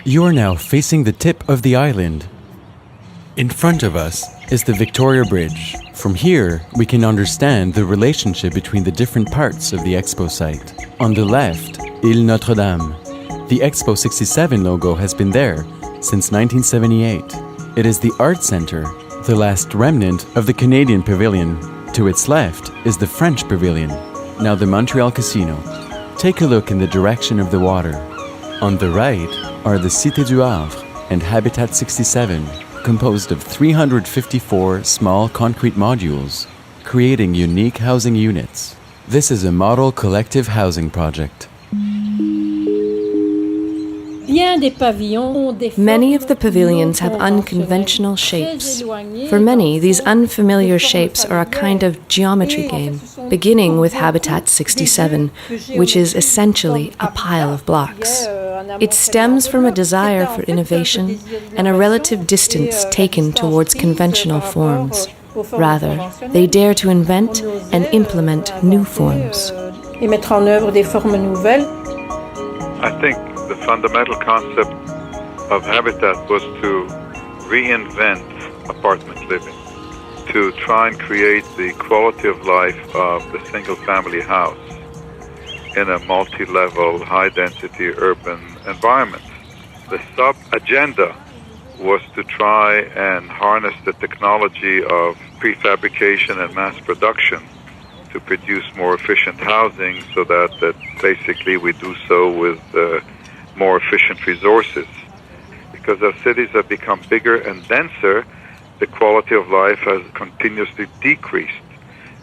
You are now facing the tip of the island. In front of us is the Victoria Bridge. From here, we can understand the relationship between the different parts of the Expo site. On the left, Île Notre-Dame. The Expo 67 logo has been there since 1978. It is the art center, the last remnant of the Canadian Pavilion. To its left is the French Pavilion, now the Montreal Casino. Take a look in the direction of the water. On the right are the Cité du Havre and Habitat 67, composed of 354 small concrete modules, creating unique housing units. This is a model collective housing project. Many of the pavilions have unconventional shapes. For many, these unfamiliar shapes are a kind of geometry game, beginning with Habitat 67, which is essentially a pile of blocks. It stems from a desire for innovation and a relative distance taken towards conventional forms. Rather, they dare to invent and implement new forms. I think the fundamental concept of Habitat was to reinvent apartment living, to try and create the quality of life of the single-family house in a multi-level, high-density urban environment. The sub-agenda was to try and harness the technology of prefabrication and mass production to produce more efficient housing so that basically we do so with more efficient resources. Because as cities have become bigger and denser, the quality of life has continuously decreased.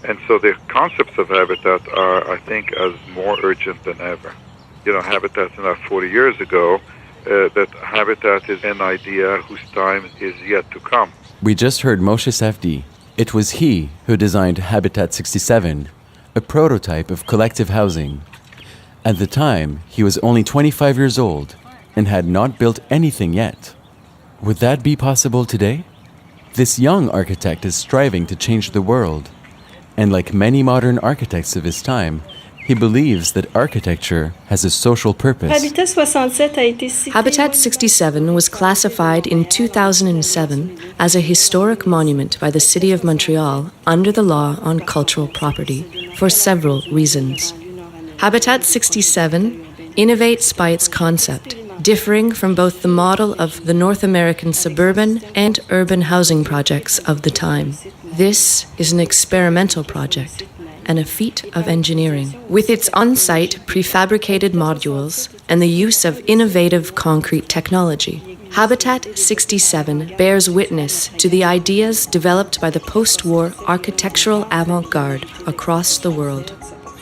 And so the concepts of Habitat are, I think, as more urgent than ever. Habitat's not 40 years ago, that Habitat is an idea whose time is yet to come. We just heard Moshe Safdie. It was he who designed Habitat 67, a prototype of collective housing. At the time, he was only 25 years old and had not built anything yet. Would that be possible today? This young architect is striving to change the world. And like many modern architects of his time, he believes that architecture has a social purpose. Habitat 67 was classified in 2007 as a historic monument by the City of Montreal under the law on cultural property for several reasons. Habitat 67 innovates by its concept, differing from both the model of the North American suburban and urban housing projects of the time. This is an experimental project and a feat of engineering. With its on-site prefabricated modules and the use of innovative concrete technology, Habitat 67 bears witness to the ideas developed by the post-war architectural avant-garde across the world.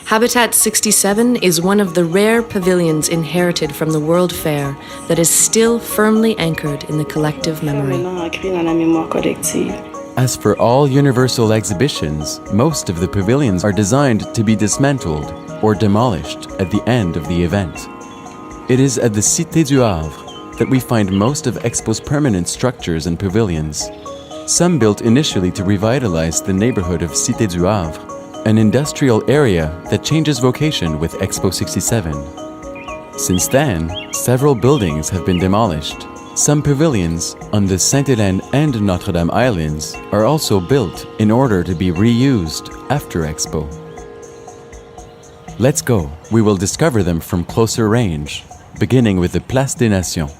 Habitat 67 is one of the rare pavilions inherited from the World Fair that is still firmly anchored in the collective memory. As for all universal exhibitions, most of the pavilions are designed to be dismantled or demolished at the end of the event. It is at the Cité du Havre that we find most of Expo's permanent structures and pavilions. Some built initially to revitalize the neighborhood of Cité du Havre, an industrial area that changes vocation with Expo 67. Since then, several buildings have been demolished. Some pavilions on the Sainte-Hélène and Notre-Dame islands are also built in order to be reused after Expo. Let's go. We will discover them from closer range, beginning with the Place des Nations.